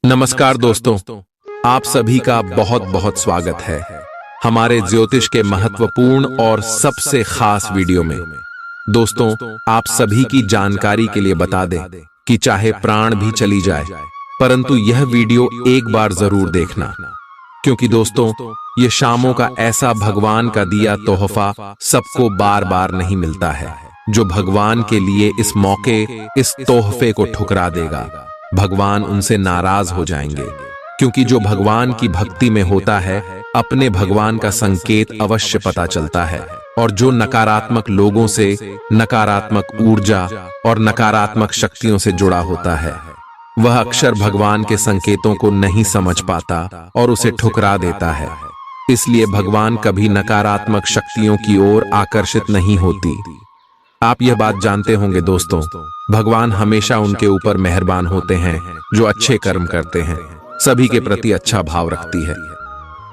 नमस्कार दोस्तों, आप सभी का बहुत बहुत स्वागत है हमारे ज्योतिष के महत्वपूर्ण और सबसे खास वीडियो में। दोस्तों, आप सभी की जानकारी के लिए बता दें कि चाहे प्राण भी चली जाए, परंतु यह वीडियो एक बार जरूर देखना, क्योंकि दोस्तों ये शामों का ऐसा भगवान का दिया तोहफा सबको बार बार नहीं मिलता है। जो भगवान के लिए इस मौके इस तोहफे को ठुकरा देगा, भगवान उनसे नाराज हो जाएंगे, क्योंकि जो भगवान की भक्ति में होता है अपने भगवान का संकेत अवश्य पता चलता है। और जो नकारात्मक लोगों से, नकारात्मक ऊर्जा और नकारात्मक शक्तियों से जुड़ा होता है, वह अक्सर भगवान के संकेतों को नहीं समझ पाता और उसे ठुकरा देता है। इसलिए भगवान कभी नकारात्मक शक्तियों की ओर आकर्षित नहीं होती। आप यह बात जानते होंगे दोस्तों, भगवान हमेशा उनके ऊपर मेहरबान होते हैं जो अच्छे कर्म करते हैं, सभी के प्रति अच्छा भाव रखती है,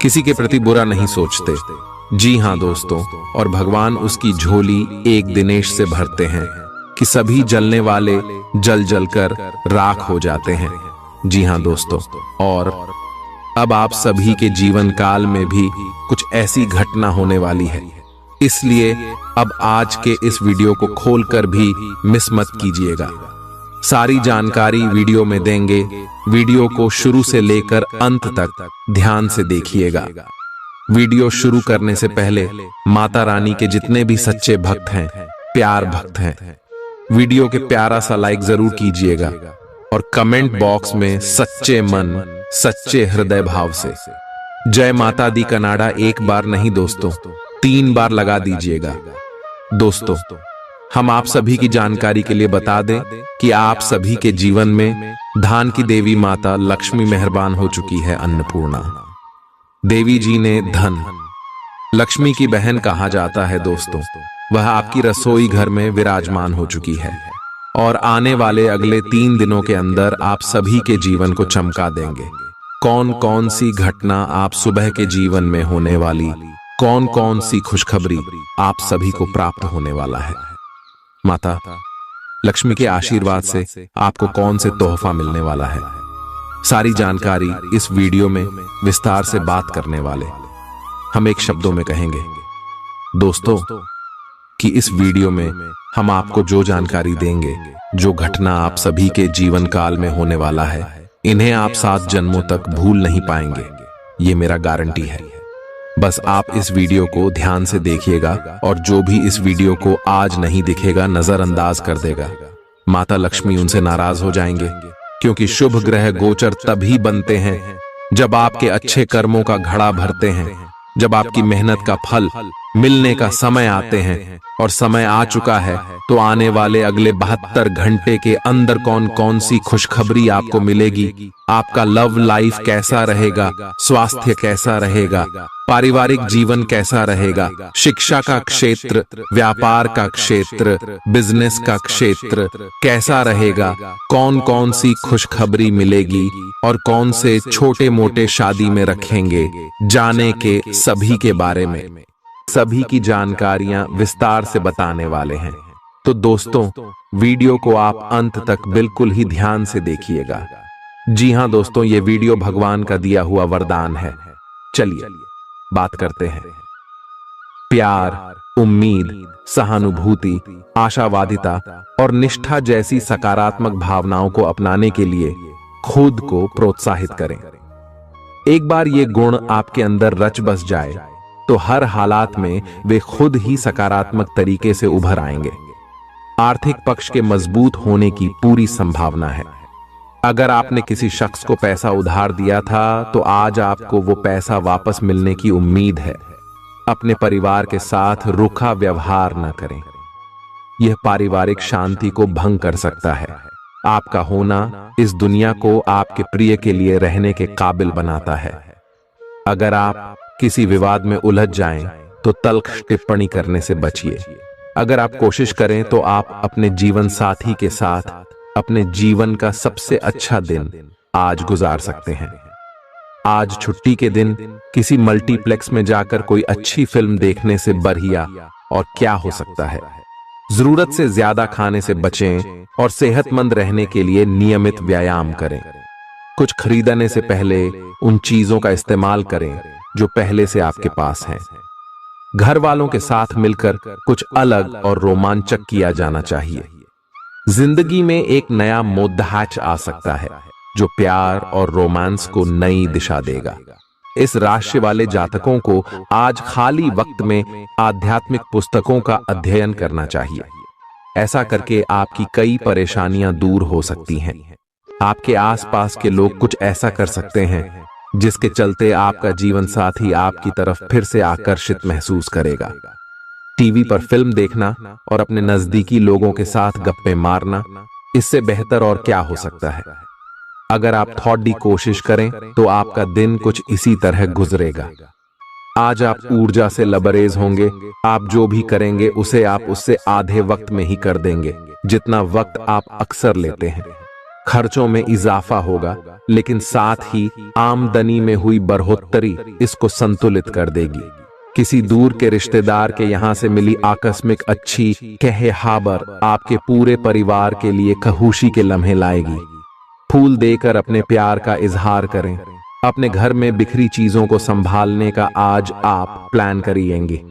किसी के प्रति बुरा नहीं सोचते। जी हाँ दोस्तों, और भगवान उसकी झोली एक दिनेश से भरते हैं कि सभी जलने वाले जल जलकर राख हो जाते हैं। जी हाँ दोस्तों, और अब आप सभी के जीवन काल में भी कुछ ऐसी घटना होने वाली है, इसलिए अब आज के इस वीडियो को खोलकर भी मिस मत कीजिएगा। सारी जानकारी वीडियो में देंगे, वीडियो को शुरू से लेकर अंत तक ध्यान से देखिएगा। वीडियो शुरू करने से पहले माता रानी के जितने भी सच्चे भक्त हैं, प्यार भक्त हैं, वीडियो के प्यारा सा लाइक जरूर कीजिएगा और कमेंट बॉक्स में सच्चे मन, सच्चे हृदय भाव से जय माता दी कनाडा एक बार नहीं दोस्तों 3 बार लगा दीजिएगा। दोस्तों, हम आप सभी की जानकारी के लिए बता दें कि आप सभी के जीवन में धान की देवी माता लक्ष्मी मेहरबान हो चुकी है। अन्नपूर्णा देवी जी ने धन लक्ष्मी की बहन कहा जाता है दोस्तों, वह आपकी रसोई घर में विराजमान हो चुकी है और आने वाले अगले 3 दिनों के अंदर आप सभी के जीवन को चमका देंगे। कौन कौन सी घटना आप सुबह के जीवन में होने वाली, कौन कौन सी खुशखबरी आप सभी को प्राप्त होने वाला है, माता लक्ष्मी के आशीर्वाद से आपको कौन से तोहफा मिलने वाला है, सारी जानकारी इस वीडियो में विस्तार से बात करने वाले हम एक शब्दों में कहेंगे दोस्तों कि इस वीडियो में हम आपको जो जानकारी देंगे, जो घटना आप सभी के जीवन काल में होने वाला है, इन्हें आप 7 जन्मों तक भूल नहीं पाएंगे, ये मेरा गारंटी है। बस आप इस वीडियो को ध्यान से देखिएगा और जो भी इस वीडियो को आज नहीं दिखेगा, नजरअंदाज कर देगा, माता लक्ष्मी उनसे नाराज हो जाएंगे, क्योंकि शुभ ग्रह गोचर तभी बनते हैं जब आपके अच्छे कर्मों का घड़ा भरते हैं, जब आपकी मेहनत का फल मिलने का समय आते हैं। और समय आ चुका है, तो आने वाले अगले 72 घंटे के अंदर कौन कौन सी खुशखबरी आपको मिलेगी, आपका लव लाइफ कैसा रहेगा, स्वास्थ्य कैसा रहेगा, पारिवारिक जीवन कैसा रहेगा, शिक्षा का क्षेत्र, व्यापार का क्षेत्र, बिजनेस का क्षेत्र कैसा रहेगा, कौन कौन सी खुशखबरी मिलेगी और कौन से छोटे मोटे शादी में रखेंगे, जाने के सभी के बारे में सभी की जानकारियां विस्तार से बताने वाले हैं। तो दोस्तों, वीडियो को आप अंत तक बिल्कुल ही ध्यान से देखिएगा। जी हां दोस्तों, ये वीडियो भगवान का दिया हुआ वरदान है। चलिए बात करते हैं। प्यार, उम्मीद, सहानुभूति, आशावादिता और निष्ठा जैसी सकारात्मक भावनाओं को अपनाने के लिए खुद को प्रोत्साहित करें। एक बार ये गुण आपके अंदर रच बस जाए तो हर हालात में वे खुद ही सकारात्मक तरीके से उभर आएंगे। आर्थिक पक्ष के मजबूत होने की पूरी संभावना है। अगर आपने किसी शख्स को पैसा उधार दिया था, तो आज आपको वो पैसा वापस मिलने की उम्मीद है। अपने परिवार के साथ रूखा व्यवहार न करें, यह पारिवारिक शांति को भंग कर सकता है। आपका होना इस दुनिया को आपके प्रिय के लिए रहने के काबिल बनाता है। अगर आप किसी विवाद में उलझ जाएं, तो तल्ख टिप्पणी करने से बचिए। अगर आप कोशिश करें तो आप अपने जीवन साथी के साथ अपने जीवन का सबसे अच्छा दिन आज गुजार सकते हैं। आज छुट्टी के दिन किसी मल्टीप्लेक्स में जाकर कोई अच्छी फिल्म देखने से बढ़िया और क्या हो सकता है। जरूरत से ज्यादा खाने से बचें और सेहतमंद रहने के लिए नियमित व्यायाम करें। कुछ खरीदने से पहले उन चीजों का इस्तेमाल करें जो पहले से आपके पास हैं। घर वालों के साथ मिलकर कुछ अलग और रोमांचक किया जाना चाहिए। जिंदगी में एक नया मोद्दाच आ सकता है जो प्यार और रोमांस को नई दिशा देगा। इस राशि वाले जातकों को आज खाली वक्त में आध्यात्मिक पुस्तकों का अध्ययन करना चाहिए। ऐसा करके आपकी कई परेशानियां दूर हो सकती हैं। आपके आसपास के लोग कुछ ऐसा कर सकते हैं जिसके चलते आपका जीवन साथी आपकी तरफ फिर से आकर्षित महसूस करेगा। टीवी पर फिल्म देखना और अपने नजदीकी लोगों के साथ गप्पे मारना, इससे बेहतर और क्या हो सकता है। अगर आप थोड़ी कोशिश करें तो आपका दिन कुछ इसी तरह गुजरेगा। आज आप ऊर्जा से लबरेज होंगे। आप जो भी करेंगे उसे आप उससे आधे वक्त में ही कर देंगे जितना वक्त आप अक्सर लेते हैं। खर्चों में इजाफा होगा, लेकिन साथ ही आमदनी में हुई बढ़ोतरी इसको संतुलित कर देगी। किसी दूर के रिश्तेदार के यहां से मिली आकस्मिक अच्छी खबर आपके पूरे परिवार के लिए खुशी के लम्हे लाएगी। फूल देकर अपने प्यार का इजहार करें। अपने घर में बिखरी चीजों को संभालने का आज आप प्लान करिएंगे,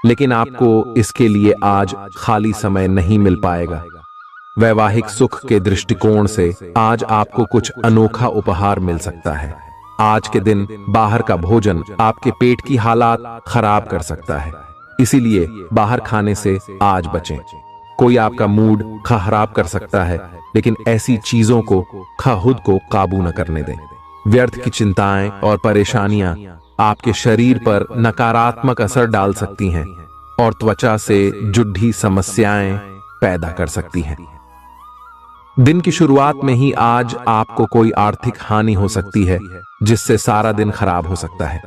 लेकिन आपको इसके लिए आज खाली समय नहीं मिल पाएगा। वैवाहिक सुख के दृष्टिकोण से आज आपको कुछ अनोखा उपहार मिल सकता है। आज के दिन बाहर का भोजन आपके पेट की हालात खराब कर सकता है, इसीलिए बाहर खाने से आज बचें। कोई आपका मूड खराब कर सकता है, लेकिन ऐसी चीजों को खुद को काबू न करने दें। व्यर्थ की चिंताएं और परेशानियां आपके शरीर पर नकारात्मक असर डाल सकती हैं और त्वचा से जुड़ी समस्याएं पैदा कर सकती हैं। दिन की शुरुआत में ही आज आपको कोई आर्थिक हानि हो सकती है, जिससे सारा दिन खराब हो सकता है।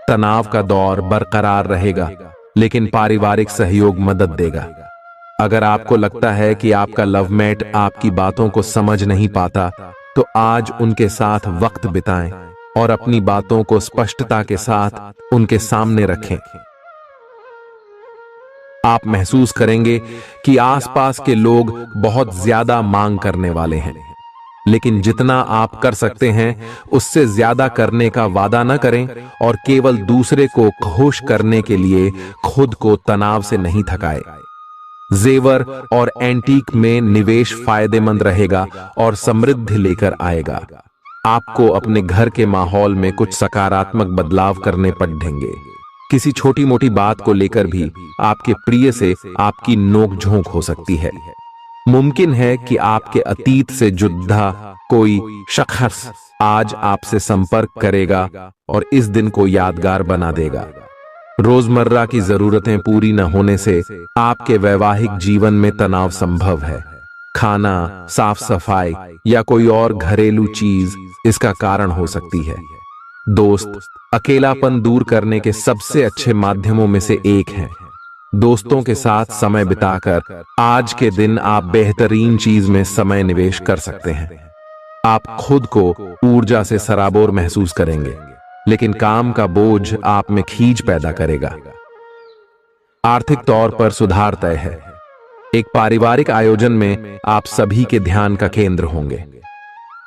तनाव का दौर बरकरार रहेगा, लेकिन पारिवारिक सहयोग मदद देगा। अगर आपको लगता है कि आपका लवमेट आपकी बातों को समझ नहीं पाता, तो आज उनके साथ वक्त बिताएं और अपनी बातों को स्पष्टता के साथ उनके सामने रखें। आप महसूस करेंगे कि आसपास के लोग बहुत ज्यादा मांग करने वाले हैं, लेकिन जितना आप कर सकते हैं उससे ज्यादा करने का वादा न करें और केवल दूसरे को खुश करने के लिए खुद को तनाव से नहीं थकाएं। जेवर और एंटीक में निवेश फायदेमंद रहेगा और समृद्धि लेकर आएगा। आपको अपने घर के माहौल में कुछ सकारात्मक बदलाव करने पड़ेंगे। किसी छोटी मोटी बात को लेकर भी आपके प्रिय से आपकी नोकझोंक हो सकती है। मुमकिन है कि आपके अतीत से जुड़ा कोई शख्स आज आपसे संपर्क करेगा और इस दिन को यादगार बना देगा। रोजमर्रा की जरूरतें पूरी न होने से आपके वैवाहिक जीवन में तनाव संभव है। खाना, साफ सफाई या कोई और घरेलू चीज इसका कारण हो सकती है। दोस्त अकेलापन दूर करने के सबसे अच्छे माध्यमों में से एक है। दोस्तों के साथ समय बिताकर आज के दिन आप बेहतरीन चीज में समय निवेश कर सकते हैं। आप खुद को ऊर्जा से सराबोर महसूस करेंगे, लेकिन काम का बोझ आप में खींच पैदा करेगा। आर्थिक तौर पर सुधार तय है। एक पारिवारिक आयोजन में आप सभी के ध्यान का केंद्र होंगे।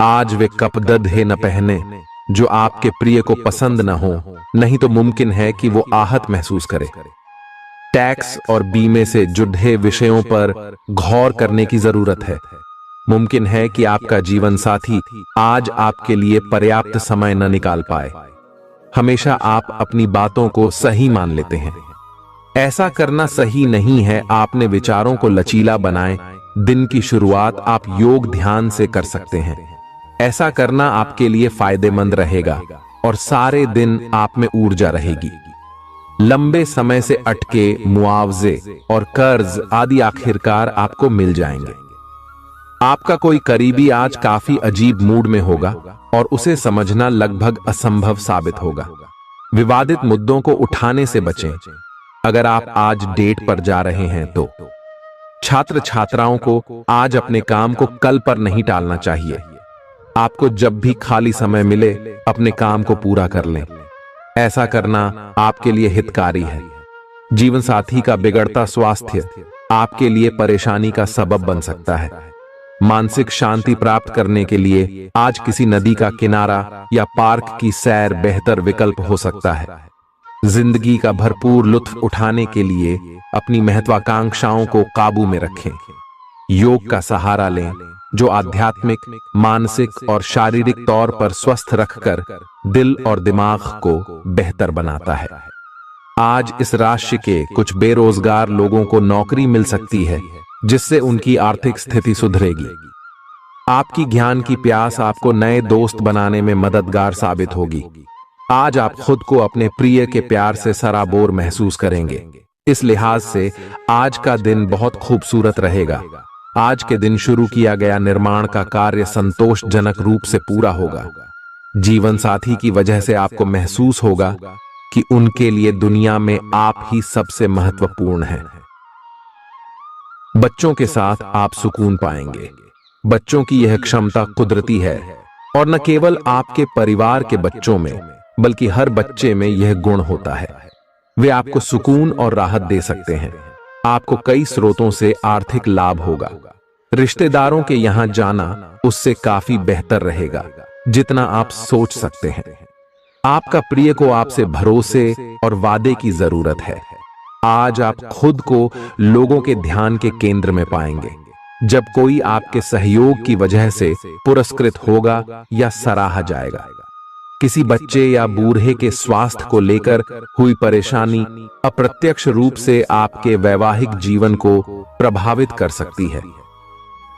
आज वे कपड़े न पहने जो आपके प्रिय को पसंद न हो, नहीं तो मुमकिन है कि वो आहत महसूस करे। टैक्स और बीमे से जुड़े विषयों पर गौर करने की जरूरत है। मुमकिन है कि आपका जीवन साथी आज आपके लिए पर्याप्त समय न निकाल पाए। हमेशा आप अपनी बातों को सही मान लेते हैं। ऐसा करना सही नहीं है। आपने विचारों को लचीला बनाएं। दिन की शुरुआत आप योग ध्यान से कर सकते हैं। ऐसा करना आपके लिए फायदेमंद रहेगा और सारे दिन आप में ऊर्जा रहेगी। लंबे समय से अटके मुआवजे और कर्ज आदि आखिरकार आपको मिल जाएंगे। आपका कोई करीबी आज काफी अजीब मूड में होगा और उसे समझना लगभग असंभव साबित होगा। विवादित मुद्दों को उठाने से बचें। अगर आप आज डेट पर जा रहे हैं तो छात्र छात्राओं को आज अपने काम को कल पर नहीं टालना चाहिए। आपको जब भी खाली समय मिले अपने काम को पूरा कर लें। ऐसा करना आपके लिए हितकारी है। जीवन साथी का बिगड़ता स्वास्थ्य आपके लिए परेशानी का सबब बन सकता है। मानसिक शांति प्राप्त करने के लिए आज किसी नदी का किनारा या पार्क की सैर बेहतर विकल्प हो सकता है। जिंदगी का भरपूर लुत्फ उठाने के लिए अपनी महत्वाकांक्षाओं को काबू में रखें। योग का सहारा लें, जो आध्यात्मिक, मानसिक और शारीरिक तौर पर स्वस्थ रखकर दिल और दिमाग को बेहतर बनाता है। आज इस राशि के कुछ बेरोजगार लोगों को नौकरी मिल सकती है, जिससे उनकी आर्थिक स्थिति सुधरेगी। आपकी ज्ञान की प्यास आपको नए दोस्त बनाने में मददगार साबित होगी। आज आप खुद को अपने प्रिय के प्यार से सराबोर महसूस करेंगे। इस लिहाज से आज का दिन बहुत खूबसूरत रहेगा। आज के दिन शुरू किया गया निर्माण का कार्य संतोषजनक रूप से पूरा होगा। जीवन साथी की वजह से आपको महसूस होगा कि उनके लिए दुनिया में आप ही सबसे महत्वपूर्ण हैं। बच्चों के साथ आप सुकून पाएंगे। बच्चों की यह क्षमता कुदरती है और न केवल आपके परिवार के बच्चों में बल्कि हर बच्चे में यह गुण होता है। वे आपको सुकून और राहत दे सकते हैं। आपको कई स्रोतों से आर्थिक लाभ होगा। रिश्तेदारों के यहां जाना उससे काफी बेहतर रहेगा जितना आप सोच सकते हैं। आपका प्रिय को आपसे भरोसे और वादे की जरूरत है। आज आप खुद को लोगों के ध्यान के केंद्र में पाएंगे, जब कोई आपके सहयोग की वजह से पुरस्कृत होगा या सराहा जाएगा। किसी बच्चे या बूढ़े के स्वास्थ्य को लेकर हुई परेशानी अप्रत्यक्ष रूप से आपके वैवाहिक जीवन को प्रभावित कर सकती है।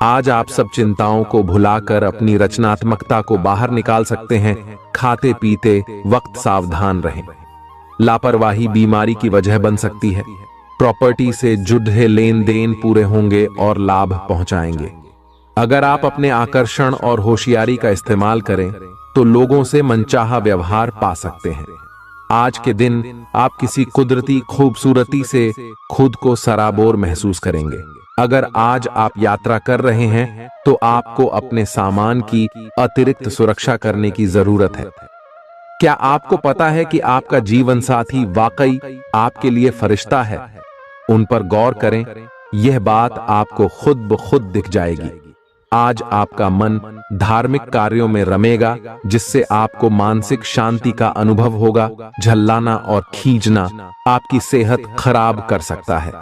आज आप सब चिंताओं को भुलाकर अपनी रचनात्मकता को बाहर निकाल सकते हैं। खाते पीते वक्त सावधान रहें। लापरवाही बीमारी की वजह बन सकती है। प्रॉपर्टी से जुड़े लेन देन पूरे होंगे और लाभ पहुंचाएंगे। अगर आप अपने आकर्षण और होशियारी का इस्तेमाल करें तो लोगों से मनचाहा व्यवहार पा सकते हैं। आज के दिन आप किसी कुदरती खूबसूरती से खुद को सराबोर महसूस करेंगे। अगर आज आप यात्रा कर रहे हैं तो आपको अपने सामान की अतिरिक्त सुरक्षा करने की जरूरत है। क्या आपको पता है कि आपका जीवन साथी वाकई आपके लिए फरिश्ता है? उन पर गौर करें, यह बात आपको खुद ब खुद दिख जाएगी। आज आपका मन धार्मिक कार्यों में रमेगा, जिससे आपको मानसिक शांति का अनुभव होगा। झल्लाना और खींचना आपकी सेहत खराब कर सकता है।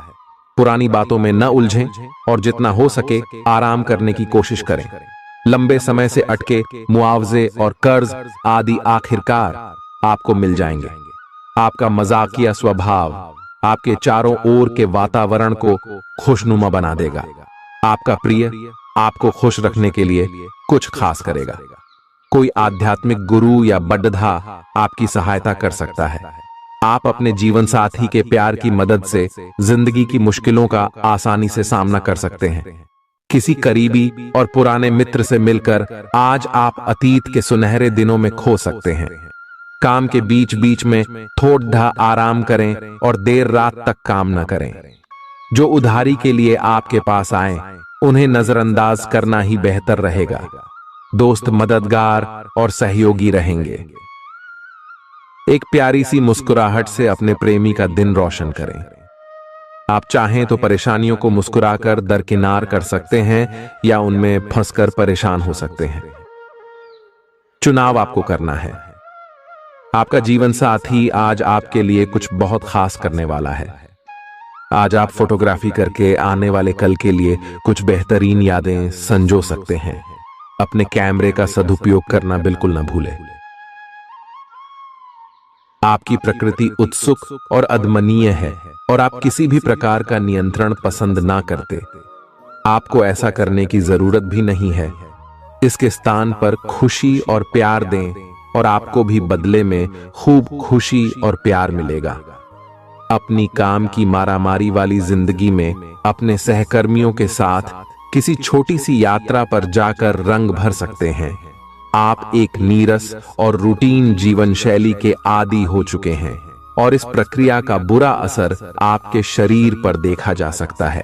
पुरानी बातों में न उलझें और जितना हो सके आराम करने की कोशिश करें। लंबे समय से अटके मुआवजे और कर्ज आदि आखिरकार आपको मिल जाएंगे। आपका मजाकिया स्वभाव आपके चारों ओर के वातावरण को खुशनुमा बना देगा। आपका प्रिय आपको खुश रखने के लिए कुछ खास करेगा। कोई आध्यात्मिक गुरु या बड्ढा आपकी सहायता कर सकता है। आप अपने जीवन साथी के प्यार की मदद से जिंदगी की मुश्किलों का आसानी से सामना कर सकते हैं। किसी करीबी और पुराने मित्र से मिलकर आज आप अतीत के सुनहरे दिनों में खो सकते हैं। काम के बीच बीच में थोड़ा आराम करें और देर रात तक काम न करें। जो उधारी के लिए आपके पास आए उन्हें नजरअंदाज करना ही बेहतर रहेगा। दोस्त मददगार और सहयोगी रहेंगे। एक प्यारी सी मुस्कुराहट से अपने प्रेमी का दिन रोशन करें। आप चाहें तो परेशानियों को मुस्कुराकर दरकिनार कर सकते हैं या उनमें फंसकर परेशान हो सकते हैं। चुनाव आपको करना है। आपका जीवन साथी आज आपके लिए कुछ बहुत खास करने वाला है। आज आप फोटोग्राफी करके आने वाले कल के लिए कुछ बेहतरीन यादें संजो सकते हैं। अपने कैमरे का सदुपयोग करना बिल्कुल न भूलें। आपकी प्रकृति उत्सुक और अदमनीय है और आप किसी भी प्रकार का नियंत्रण पसंद ना करते। आपको ऐसा करने की जरूरत भी नहीं है। इसके स्थान पर खुशी और प्यार दें और आपको भी बदले में खूब खुशी और प्यार मिलेगा। अपनी काम की मारामारी वाली जिंदगी में अपने सहकर्मियों के साथ किसी छोटी सी यात्रा पर जाकर रंग भर सकते हैं। आप एक नीरस और रूटीन जीवन शैली के आदी हो चुके हैं और इस प्रक्रिया का बुरा असर आपके शरीर पर देखा जा सकता है।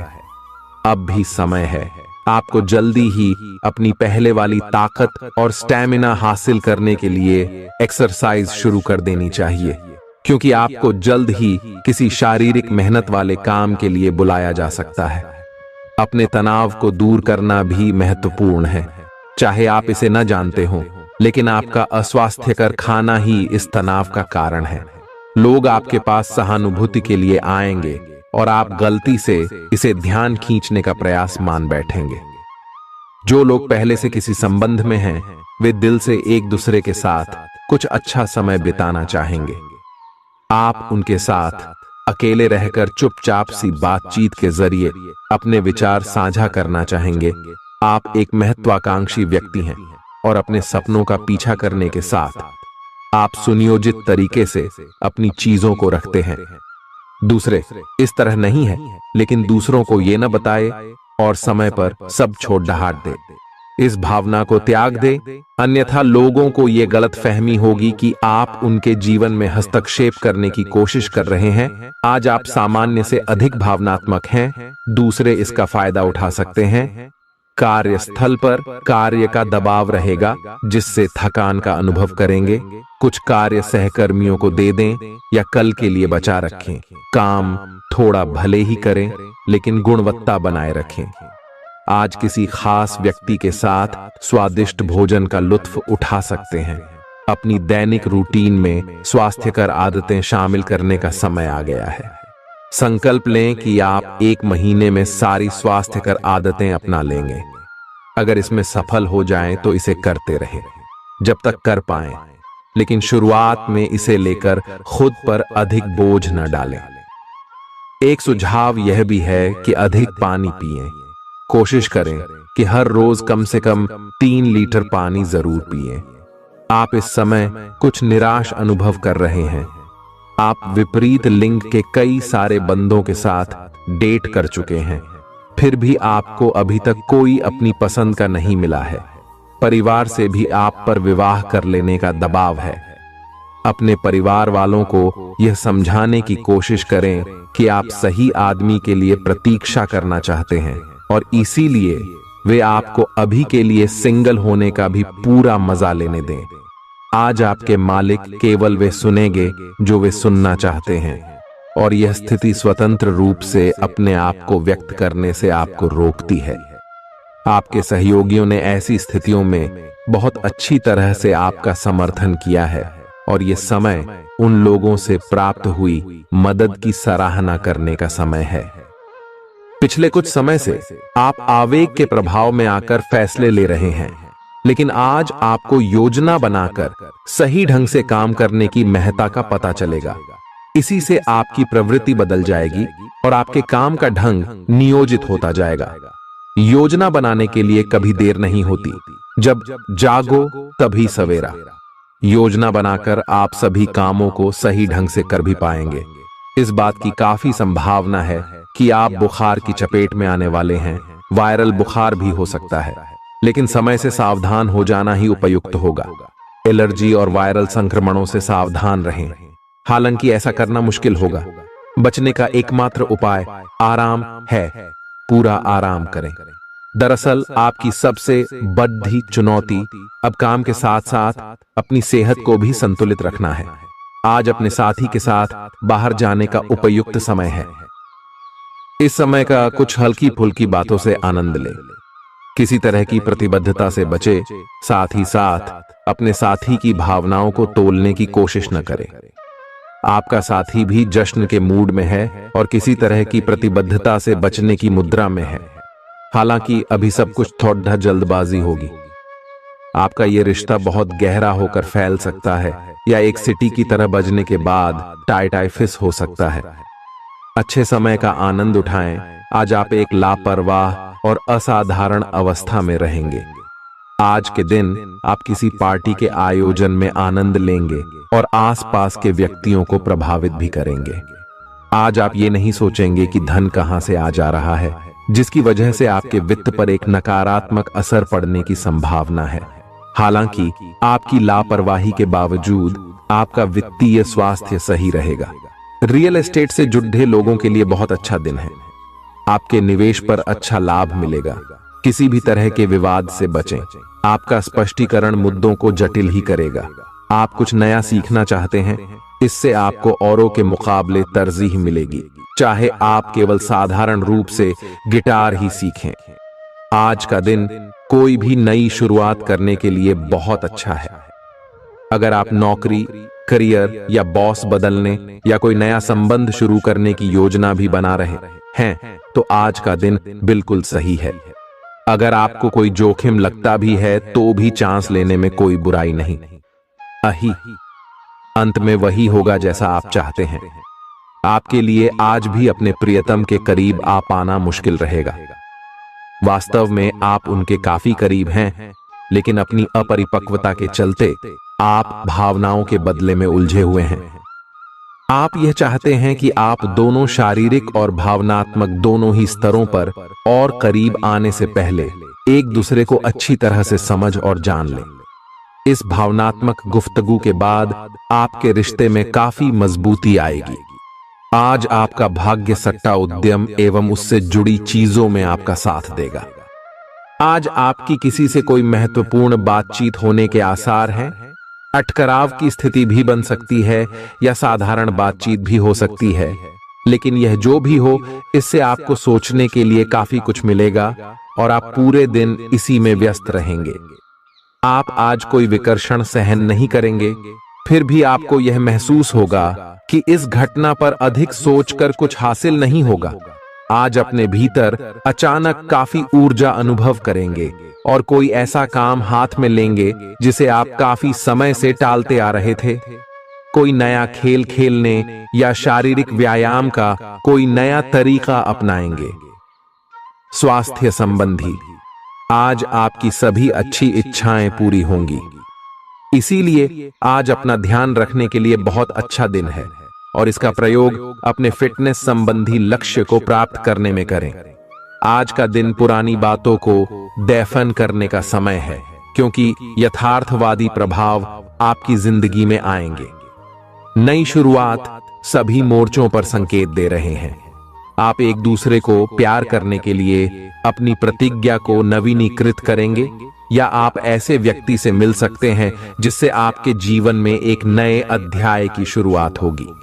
अब भी समय है। आपको जल्दी ही अपनी पहले वाली ताकत और स्टैमिना हासिल करने के लिए एक्सरसाइज शुरू कर देनी चाहिए, क्योंकि आपको जल्द ही किसी शारीरिक मेहनत वाले काम के लिए बुलाया जा सकता है। अपने तनाव को दूर करना भी महत्वपूर्ण है। चाहे आप इसे न जानते हो, लेकिन आपका अस्वास्थ्यकर खाना ही इस तनाव का कारण है। लोग आपके पास सहानुभूति के लिए आएंगे और आप गलती से इसे ध्यान खींचने का प्रयास मान बैठेंगे। जो लोग पहले से किसी संबंध में हैं, वे दिल से एक दूसरे के साथ कुछ अच्छा समय बिताना चाहेंगे। आप उनके साथ अकेले रहकर चुपचाप सी बातचीत के जरिए अपने विचार साझा करना चाहेंगे। आप एक महत्वाकांक्षी व्यक्ति हैं और अपने सपनों का पीछा करने के साथ आप सुनियोजित तरीके से अपनी चीजों को रखते हैं। दूसरे इस तरह नहीं है, लेकिन दूसरों को ये न बताए और समय पर सब छोड़ ढाट दे। इस भावना को त्याग दे, अन्यथा लोगों को ये गलत फहमी होगी कि आप उनके जीवन में हस्तक्षेप करने की कोशिश कर रहे हैं। आज आप सामान्य से अधिक भावनात्मक हैं, दूसरे इसका फायदा उठा सकते हैं। कार्यस्थल पर कार्य का दबाव रहेगा, जिससे थकान का अनुभव करेंगे। कुछ कार्य सहकर्मियों को दे दें या कल के लिए बचा रखें। काम थोड़ा भले ही करें, लेकिन गुणवत्ता बनाए रखें। आज किसी खास व्यक्ति के साथ स्वादिष्ट भोजन का लुत्फ उठा सकते हैं। अपनी दैनिक रूटीन में स्वास्थ्यकर आदतें शामिल करने का समय आ गया है। संकल्प लें कि आप 1 महीने में सारी स्वास्थ्यकर आदतें अपना लेंगे। अगर इसमें सफल हो जाएं तो इसे करते रहें जब तक कर पाएं, लेकिन शुरुआत में इसे लेकर खुद पर अधिक बोझ न डालें। एक सुझाव यह भी है कि अधिक पानी पिएं। कोशिश करें कि हर रोज कम से कम 3 लीटर पानी जरूर पिएं। आप इस समय कुछ निराश अनुभव कर रहे हैं। आप विपरीत लिंग के कई सारे बंदों के साथ डेट कर चुके हैं, फिर भी आपको अभी तक कोई अपनी पसंद का नहीं मिला है। परिवार से भी आप पर विवाह कर लेने का दबाव है। अपने परिवार वालों को यह समझाने की कोशिश करें कि आप सही आदमी के लिए प्रतीक्षा करना चाहते हैं और इसीलिए वे आपको अभी के लिए सिंगल होने का भी पूरा मजा लेने दें। आज आपके मालिक केवल वे सुनेंगे जो वे सुनना चाहते हैं, और यह स्थिति स्वतंत्र रूप से अपने आप को व्यक्त करने से आपको रोकती है। आपके सहयोगियों ने ऐसी स्थितियों में बहुत अच्छी तरह से आपका समर्थन किया है, और यह समय उन लोगों से प्राप्त हुई मदद की सराहना करने का समय है। पिछले कुछ समय से आप आवेग के प्रभाव में आकर फैसले ले रहे हैं, लेकिन आज आपको योजना बनाकर सही ढंग से काम करने की महत्ता का पता चलेगा। इसी से आपकी प्रवृत्ति बदल जाएगी और आपके काम का ढंग नियोजित होता जाएगा। योजना बनाने के लिए कभी देर नहीं होती, जब जागो तभी सवेरा। योजना बनाकर आप सभी कामों को सही ढंग से कर भी पाएंगे। इस बात की काफी संभावना है कि आप बुखार की चपेट में आने वाले हैं। वायरल बुखार भी हो सकता है, लेकिन समय से सावधान हो जाना ही उपयुक्त होगा। एलर्जी और वायरल संक्रमणों से सावधान रहें। हालांकि ऐसा करना मुश्किल होगा। बचने का एकमात्र उपाय आराम है। पूरा आराम करें। दरअसल आपकी सबसे बड़ी चुनौती अब काम के साथ साथ अपनी सेहत को भी संतुलित रखना है। आज अपने साथी के साथ बाहर जाने का उपयुक्त समय है। इस समय का कुछ हल्की फुल्की बातों से आनंद लें। किसी तरह की प्रतिबद्धता से बचे, साथ ही साथ अपने साथी की भावनाओं को तोलने की कोशिश न करें। आपका साथी भी जश्न के मूड में है और किसी तरह की प्रतिबद्धता से बचने की मुद्रा में है। हालांकि अभी सब कुछ थोड़ा जल्दबाजी होगी। आपका यह रिश्ता बहुत गहरा होकर फैल सकता है, या एक सिटी की तरह बजने के बाद टाई फिस हो सकता है। अच्छे समय का आनंद उठाएं। आज आप एक लापरवाह और असाधारण अवस्था में रहेंगे। आज के दिन आप किसी पार्टी के आयोजन में आनंद लेंगे और आसपास के व्यक्तियों को प्रभावित भी करेंगे। आज आप ये नहीं सोचेंगे कि धन कहां से आ जा रहा है, जिसकी वजह से आपके वित्त पर एक नकारात्मक असर पड़ने की संभावना है। हालांकि आपकी लापरवाही के बावजूद आपका वित्तीय स्वास्थ्य सही रहेगा। रियल एस्टेट से जुड़े लोगों के लिए बहुत अच्छा दिन है। आपके निवेश पर अच्छा लाभ मिलेगा। किसी भी तरह के विवाद से बचें। आपका स्पष्टीकरण मुद्दों को जटिल ही करेगा। आप कुछ नया सीखना चाहते हैं, इससे आपको औरों के मुकाबले तरजीह मिलेगी। चाहे आप केवल साधारण रूप से गिटार ही सीखें। आज का दिन कोई भी नई शुरुआत करने के लिए बहुत अच्छा है। अगर आप नौकरी, करियर या बॉस बदलने या कोई नया संबंध शुरू करने की योजना भी बना रहे हैं तो आज का दिन बिल्कुल सही है। अगर आपको कोई जोखिम लगता भी है तो भी चांस लेने में कोई बुराई नहीं। अंत में वही होगा जैसा आप चाहते हैं। आपके लिए आज भी अपने प्रियतम के करीब आ पाना मुश्किल रहेगा। वास्तव में आप उनके काफी करीब हैं, लेकिन अपनी अपरिपक्वता के चलते आप भावनाओं के बदले में उलझे हुए हैं। आप यह चाहते हैं कि आप दोनों शारीरिक और भावनात्मक दोनों ही स्तरों पर और करीब आने से पहले एक दूसरे को अच्छी तरह से समझ और जान लें। इस भावनात्मक गुफ्तगू के बाद आपके रिश्ते में काफी मजबूती आएगी। आज आपका भाग्य सट्टा उद्यम एवं उससे जुड़ी चीजों में आपका साथ देगा। आज आपकी किसी से कोई महत्वपूर्ण बातचीत होने के आसार हैं। अटकराव की स्थिति भी बन सकती है या साधारण बातचीत भी हो सकती है, लेकिन यह जो भी हो, इससे आपको सोचने के लिए काफी कुछ मिलेगा और आप पूरे दिन इसी में व्यस्त रहेंगे। आप आज कोई विकर्षण सहन नहीं करेंगे, फिर भी आपको यह महसूस होगा कि इस घटना पर अधिक सोचकर कुछ हासिल नहीं होगा। आज अपने भीतर अचानक काफी ऊर्जा अनुभव करेंगे और कोई ऐसा काम हाथ में लेंगे जिसे आप काफी समय से टालते आ रहे थे। कोई नया खेल खेलने या शारीरिक व्यायाम का कोई नया तरीका अपनाएंगे। स्वास्थ्य संबंधी आज आपकी सभी अच्छी इच्छाएं पूरी होंगी। इसीलिए आज अपना ध्यान रखने के लिए बहुत अच्छा दिन है और इसका प्रयोग अपने फिटनेस संबंधी लक्ष्य को प्राप्त करने में करें। आज का दिन पुरानी बातों को दफन करने का समय है, क्योंकि यथार्थवादी प्रभाव आपकी जिंदगी में आएंगे। नई शुरुआत सभी मोर्चों पर संकेत दे रहे हैं। आप एक दूसरे को प्यार करने के लिए अपनी प्रतिज्ञा को नवीनीकृत करेंगे या आप ऐसे व्यक्ति से मिल सकते हैं जिससे आपके जीवन में एक नए अध्याय की शुरुआत होगी।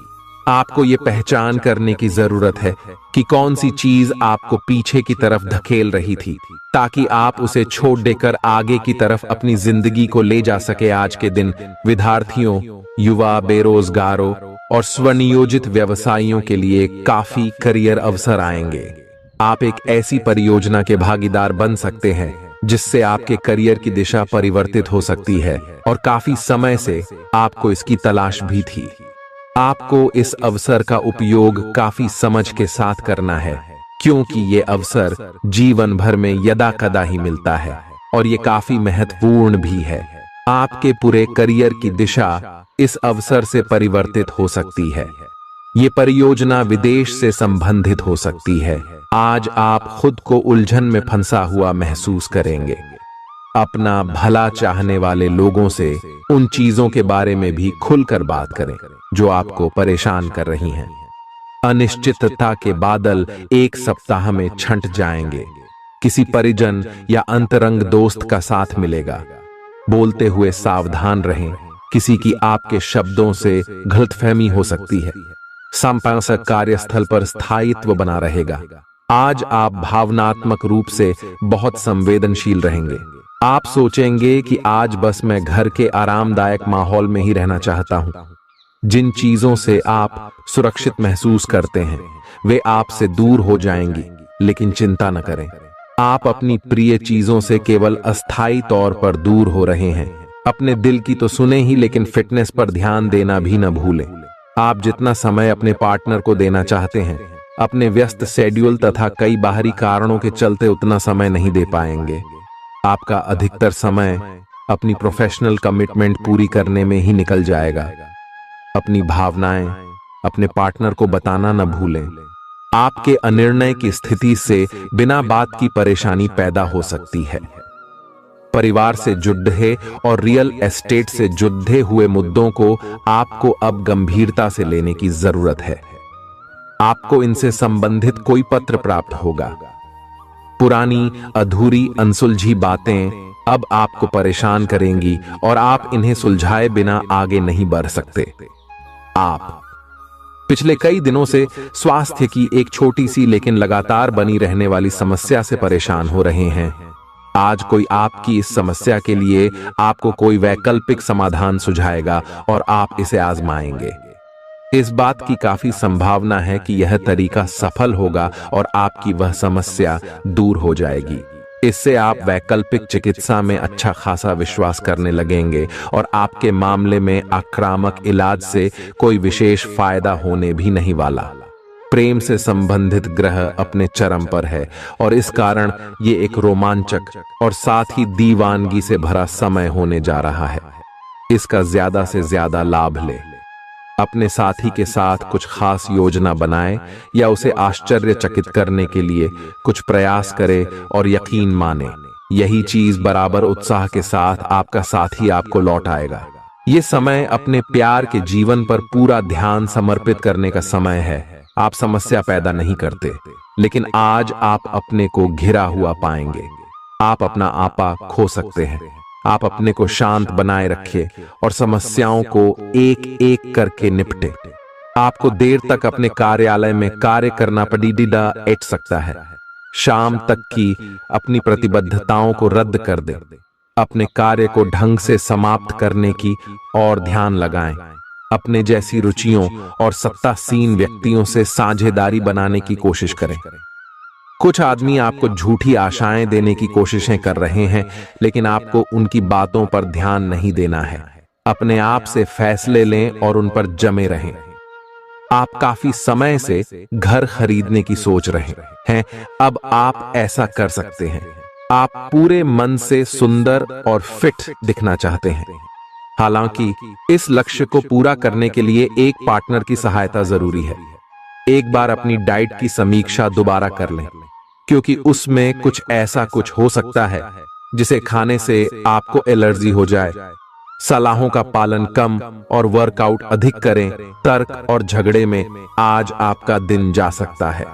आपको ये पहचान करने की जरूरत है कि कौन सी चीज आपको पीछे की तरफ धकेल रही थी, ताकि आप उसे छोड़ देकर आगे की तरफ अपनी जिंदगी को ले जा सके। आज के दिन विद्यार्थियों, युवा, बेरोजगारों और स्वनियोजित व्यवसायियों के लिए काफी करियर अवसर आएंगे। आप एक ऐसी परियोजना के भागीदार बन सकते हैं जिससे आपके करियर की दिशा परिवर्तित हो सकती है और काफी समय से आपको इसकी तलाश भी थी। आपको इस अवसर का उपयोग काफी समझ के साथ करना है, क्योंकि ये अवसर जीवन भर में यदा कदा ही मिलता है और ये काफी महत्वपूर्ण भी है। आपके पूरे करियर की दिशा इस अवसर से परिवर्तित हो सकती है। ये परियोजना विदेश से संबंधित हो सकती है। आज आप खुद को उलझन में फंसा हुआ महसूस करेंगे। अपना भला चाहने वाले लोगों से उन चीजों के बारे में भी खुलकर बात करें जो आपको परेशान कर रही हैं। अनिश्चितता के बादल एक सप्ताह में छंट जाएंगे। किसी परिजन या अंतरंग दोस्त का साथ मिलेगा। बोलते हुए सावधान रहें, किसी की आपके शब्दों से गलतफहमी हो सकती है। संपादक कार्यस्थल पर स्थायित्व बना रहेगा। आज आप भावनात्मक रूप से बहुत संवेदनशील रहेंगे। आप सोचेंगे कि आज बस मैं घर के आरामदायक माहौल में ही रहना चाहता हूं। जिन चीजों से आप सुरक्षित महसूस करते हैं वे आपसे दूर हो जाएंगी, लेकिन चिंता न करें। आप अपनी प्रिय चीजों से केवल अस्थायी तौर पर दूर हो रहे हैं। अपने दिल की तो सुने ही, लेकिन फिटनेस पर ध्यान देना भी न भूलें। आप जितना समय अपने पार्टनर को देना चाहते हैं, अपने व्यस्त शेड्यूल तथा कई बाहरी कारणों के चलते उतना समय नहीं दे पाएंगे। आपका अधिकतर समय अपनी प्रोफेशनल कमिटमेंट पूरी करने में ही निकल जाएगा। अपनी भावनाएं अपने पार्टनर को बताना न भूलें। आपके अनिर्णय की स्थिति से बिना बात की परेशानी पैदा हो सकती है। परिवार से जुड़े और रियल एस्टेट से जुड़े हुए मुद्दों को आपको अब गंभीरता से लेने की जरूरत है। आपको इनसे संबंधित कोई पत्र प्राप्त होगा। पुरानी अधूरी अनसुलझी बातें अब आपको परेशान करेंगी और आप इन्हें सुलझाए बिना आगे नहीं बढ़ सकते। आप पिछले कई दिनों से स्वास्थ्य की एक छोटी सी लेकिन लगातार बनी रहने वाली समस्या से परेशान हो रहे हैं। आज कोई आपकी इस समस्या के लिए आपको कोई वैकल्पिक समाधान सुझाएगा और आप इसे आजमाएंगे। इस बात की काफी संभावना है कि यह तरीका सफल होगा और आपकी वह समस्या दूर हो जाएगी। इससे आप वैकल्पिक चिकित्सा में अच्छा खासा विश्वास करने लगेंगे और आपके मामले में आक्रामक इलाज से कोई विशेष फायदा होने भी नहीं वाला। प्रेम से संबंधित ग्रह अपने चरम पर है और इस कारण ये एक रोमांचक और साथ ही दीवानगी से भरा समय होने जा रहा है। इसका ज्यादा से ज्यादा लाभ ले। अपने साथी के साथ कुछ खास योजना बनाएं या उसे आश्चर्यचकित करने के लिए कुछ प्रयास करें और यकीन माने यही चीज बराबर उत्साह के साथ आपका साथी आपको लौट आएगा। ये समय अपने प्यार के जीवन पर पूरा ध्यान समर्पित करने का समय है। आप समस्या पैदा नहीं करते, लेकिन आज आप अपने को घिरा हुआ पाएंगे। आप अपना आपा खो सकते हैं। आप अपने को शांत बनाए रखें और समस्याओं को एक एक करके निपटे। आपको देर तक अपने कार्यालय में कार्य करना पड़ सकता है। शाम तक की अपनी प्रतिबद्धताओं को रद्द कर दें। अपने कार्य को ढंग से समाप्त करने की और ध्यान लगाएं। अपने जैसी रुचियों और सत्तासीन व्यक्तियों से साझेदारी बनाने की कोशिश करें। कुछ आदमी आपको झूठी आशाएं देने की कोशिशें कर रहे हैं, लेकिन आपको उनकी बातों पर ध्यान नहीं देना है। अपने आप से फैसले लें और उन पर जमे रहें। आप काफी समय से घर खरीदने की सोच रहे हैं। अब आप ऐसा कर सकते हैं। आप पूरे मन से सुंदर और फिट दिखना चाहते हैं। हालांकि इस लक्ष्य को पूरा करने के लिए एक पार्टनर की सहायता जरूरी है। एक बार अपनी डाइट की समीक्षा दोबारा कर लें, क्योंकि उसमें कुछ ऐसा कुछ हो सकता है जिसे खाने से आपको एलर्जी हो जाए। सलाहों का पालन कम और वर्कआउट अधिक करें। तर्क और झगड़े में आज आपका दिन जा सकता है।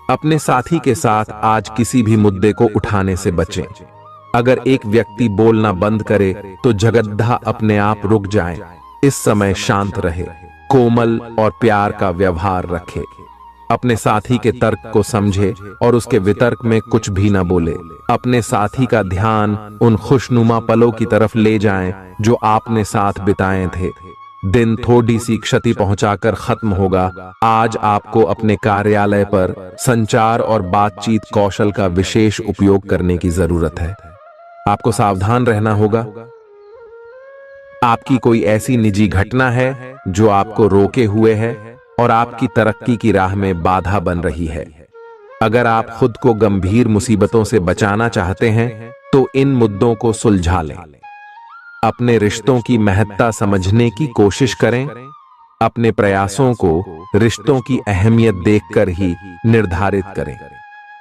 अपने साथी के साथ आज किसी भी मुद्दे को उठाने से बचें। अगर एक व्यक्ति बोलना बंद करे तो जगद्धा अपने आप रुक जाए। इस समय शांत रहे, कोमल और प्यार का व्यवहार रखे। अपने साथी के तर्क को समझे और उसके वितर्क में कुछ भी न बोले। अपने साथी का ध्यान उन खुशनुमा पलों की तरफ ले जाएं जो आपने साथ बिताए थे। दिन थोड़ी सी क्षति पहुंचाकर खत्म होगा। आज आपको अपने कार्यालय पर संचार और बातचीत कौशल का विशेष उपयोग करने की जरूरत है। आपको सावधान रहना होगा। आपकी कोई ऐसी निजी घटना है जो आपको रोके हुए है और आपकी तरक्की की राह में बाधा बन रही है। अगर आप खुद को गंभीर मुसीबतों से बचाना चाहते हैं तो इन मुद्दों को सुलझा लें। अपने रिश्तों की महत्ता समझने की कोशिश करें। अपने प्रयासों को रिश्तों की अहमियत देखकर ही निर्धारित करें।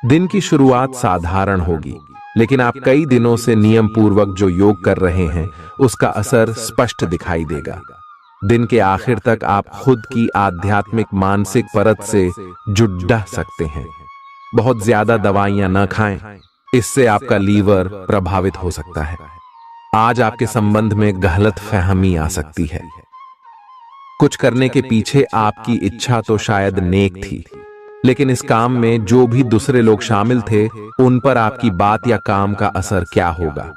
दिन की शुरुआत साधारण होगी, लेकिन आप कई दिनों से नियम पूर्वक जो योग कर रहे हैं उसका असर स्पष्ट दिखाई देगा। दिन के आखिर तक आप खुद की आध्यात्मिक मानसिक परत से जुड़ सकते हैं। बहुत ज्यादा दवाइयां न खाएं, इससे आपका लीवर प्रभावित हो सकता है। आज आपके संबंध में गलतफहमी आ सकती है। कुछ करने के पीछे आपकी इच्छा तो शायद नेक थी, लेकिन इस काम में जो भी दूसरे लोग शामिल थे उन पर आपकी बात या काम का असर क्या होगा,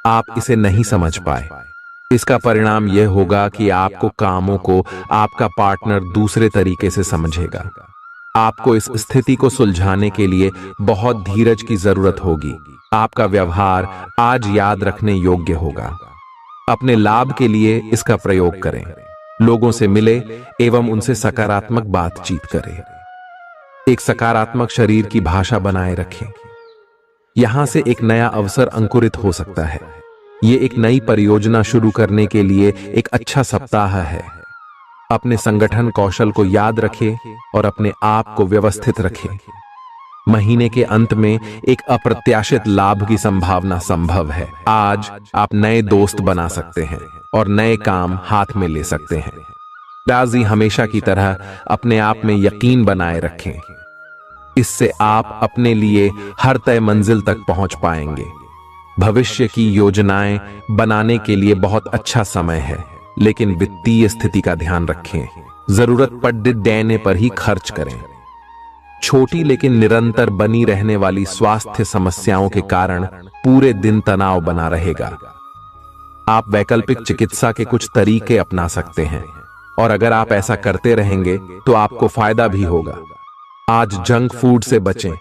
आप इसे नहीं समझ पाए। इसका परिणाम यह होगा कि आपको कामों को आपका पार्टनर दूसरे तरीके से समझेगा। आपको इस स्थिति को सुलझाने के लिए बहुत धीरज की जरूरत होगी। आपका व्यवहार आज याद रखने योग्य होगा। अपने लाभ के लिए इसका प्रयोग करें। लोगों से मिले एवं उनसे सकारात्मक बातचीत करें। एक सकारात्मक शरीर की भाषा बनाए रखें। यहां से एक नया अवसर अंकुरित हो सकता है। ये एक नई परियोजना शुरू करने के लिए एक अच्छा सप्ताह है। अपने संगठन कौशल को याद रखें और अपने आप को व्यवस्थित रखें। महीने के अंत में एक अप्रत्याशित लाभ की संभावना संभव है। आज आप नए दोस्त बना सकते हैं और नए काम हाथ में ले सकते हैं। राजी हमेशा की तरह अपने आप में यकीन बनाए रखें। इससे आप अपने लिए हर तय मंजिल तक पहुंच पाएंगे। भविष्य की योजनाएं बनाने के लिए बहुत अच्छा समय है, लेकिन वित्तीय स्थिति का ध्यान रखें। जरूरत देने पर ही खर्च करें। छोटी लेकिन निरंतर बनी रहने वाली स्वास्थ्य समस्याओं के कारण पूरे दिन तनाव बना रहेगा। आप वैकल्पिक चिकित्सा के कुछ तरीके अपना सकते हैं और अगर आप ऐसा करते रहेंगे तो आपको फायदा भी होगा। आज जंक फूड से बचें,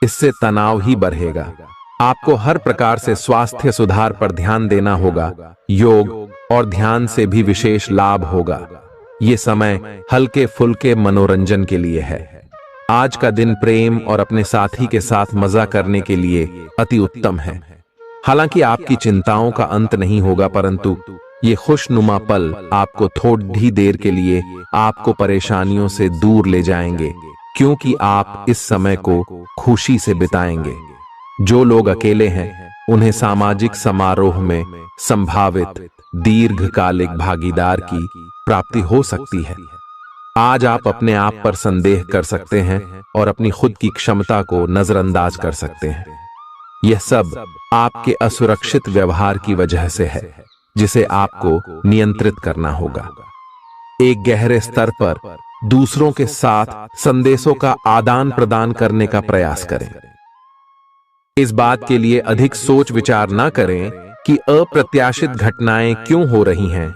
इससे तनाव ही बढ़ेगा। आपको हर प्रकार से स्वास्थ्य सुधार पर ध्यान देना होगा। योग और ध्यान से भी विशेष लाभ होगा। ये समय हल्के फुल्के मनोरंजन के लिए है। आज का दिन प्रेम और अपने साथी के साथ मजा करने के लिए अति उत्तम है। हालांकि आपकी चिंताओं का अंत नहीं होगा, परंतु ये खुशनुमा पल आपको थोड़ी देर के लिए आपको परेशानियों से दूर ले जाएंगे, क्योंकि आप इस समय को खुशी से बिताएंगे। जो लोग अकेले हैं उन्हें सामाजिक समारोह में संभावित दीर्घकालिक भागीदार की प्राप्ति हो सकती है। आज आप अपने आप पर संदेह कर सकते हैं और अपनी खुद की क्षमता को नजरअंदाज कर सकते हैं। यह सब आपके असुरक्षित व्यवहार की वजह से है, जिसे आपको नियंत्रित करना होगा। एक गहरे स्तर पर दूसरों के साथ संदेशों का आदान प्रदान करने का प्रयास करें। इस बात के लिए अधिक सोच विचार न करें कि अप्रत्याशित घटनाएं क्यों हो रही हैं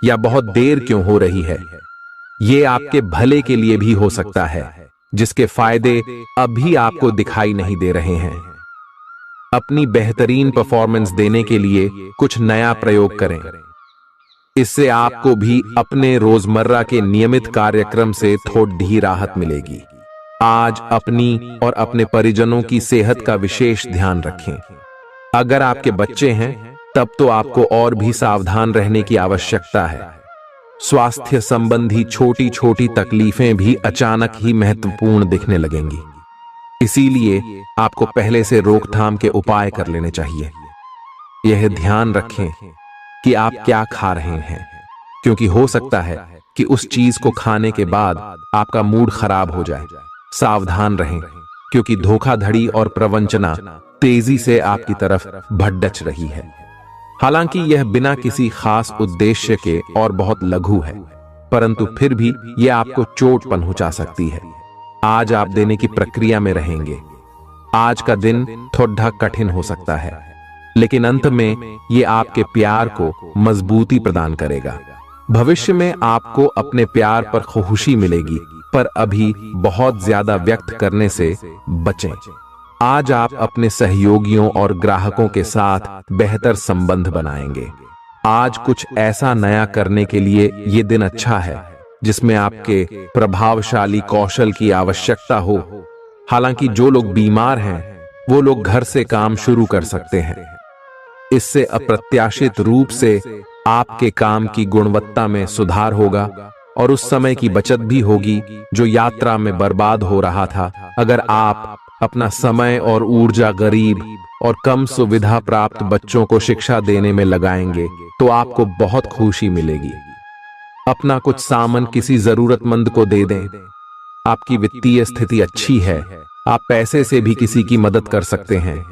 या बहुत देर क्यों हो रही है। ये आपके भले के लिए भी हो सकता है, जिसके फायदे अभी आपको दिखाई नहीं दे रहे हैं। अपनी बेहतरीन परफॉर्मेंस देने के लिए कुछ नया प्रयोग करें। इससे आपको भी अपने रोजमर्रा के नियमित कार्यक्रम से थोड़ी राहत मिलेगी। आज अपनी और अपने परिजनों की सेहत का विशेष ध्यान रखें। अगर आपके बच्चे हैं तब तो आपको और भी सावधान रहने की आवश्यकता है। स्वास्थ्य संबंधी छोटी छोटी तकलीफें भी अचानक ही महत्वपूर्ण दिखने लगेंगी, इसीलिए आपको पहले से रोकथाम के उपाय कर लेने चाहिए। यह ध्यान रखें कि आप क्या खा रहे हैं, क्योंकि हो सकता है कि उस चीज को खाने के बाद आपका मूड खराब हो जाए। सावधान रहें, क्योंकि धोखाधड़ी और प्रवंचना तेजी से आपकी तरफ भड़क रही है। हालांकि यह बिना किसी खास उद्देश्य के और बहुत लघु है, परंतु फिर भी यह आपको चोट पहुंचा सकती है। आज आप देने की प्रक्रिया में रहेंगे। आज का दिन थोड़ा कठिन हो सकता है, लेकिन अंत में यह आपके प्यार को मजबूती प्रदान करेगा। भविष्य में आपको अपने प्यार पर खुशी मिलेगी, पर अभी बहुत ज्यादा व्यक्त करने से बचें। आज आप अपने सहयोगियों और ग्राहकों के साथ बेहतर संबंध बनाएंगे। आज कुछ ऐसा नया करने के लिए ये दिन अच्छा है जिसमें आपके प्रभावशाली कौशल की आवश्यकता हो। हालांकि जो लोग बीमार हैं वो लोग घर से काम शुरू कर सकते हैं। इससे अप्रत्याशित रूप से आपके काम की गुणवत्ता में सुधार होगा और उस समय की बचत भी होगी जो यात्रा में बर्बाद हो रहा था। अगर आप अपना समय और ऊर्जा गरीब और कम सुविधा प्राप्त बच्चों को शिक्षा देने में लगाएंगे तो आपको बहुत खुशी मिलेगी। अपना कुछ सामान किसी जरूरतमंद को दे दें। आपकी वित्तीय स्थिति अच्छी है, आप पैसे से भी किसी की मदद कर सकते हैं।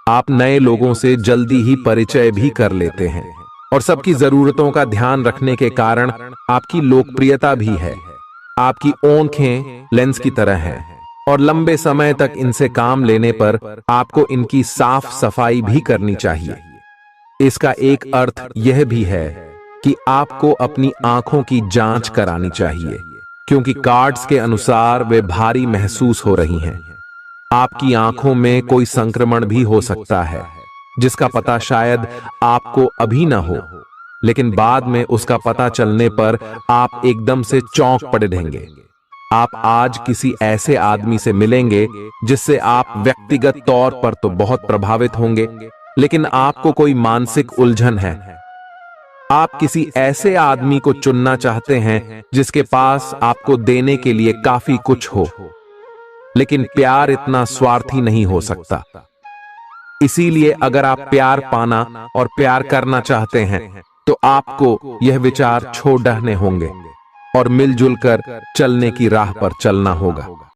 आप नए लोगों से जल्दी ही परिचय भी कर लेते हैं और सबकी जरूरतों का ध्यान रखने के कारण आपकी लोकप्रियता भी है। आपकी आंखें लेंस की तरह हैं और लंबे समय तक इनसे काम लेने पर आपको इनकी साफ सफाई भी करनी चाहिए। इसका एक अर्थ यह भी है कि आपको अपनी आंखों की जांच करानी चाहिए, क्योंकि कार्ड्स के अनुसार वे भारी महसूस हो रही हैं। आपकी आंखों में कोई संक्रमण भी हो सकता है, जिसका पता शायद आपको अभी ना हो, लेकिन बाद में उसका पता चलने पर आप एकदम से चौंक पड़ेंगे। आप आज किसी ऐसे आदमी से मिलेंगे जिससे आप व्यक्तिगत तौर पर तो बहुत प्रभावित होंगे, लेकिन आपको कोई मानसिक उलझन है। आप किसी ऐसे आदमी को चुनना चाहते हैं जिसके पास आपको देने के लिए काफी कुछ हो, लेकिन प्यार इतना स्वार्थी नहीं हो सकता। इसीलिए अगर आप प्यार पाना और प्यार करना चाहते हैं तो आपको यह विचार छोड़ने होंगे और मिलजुल कर चलने की राह पर चलना होगा।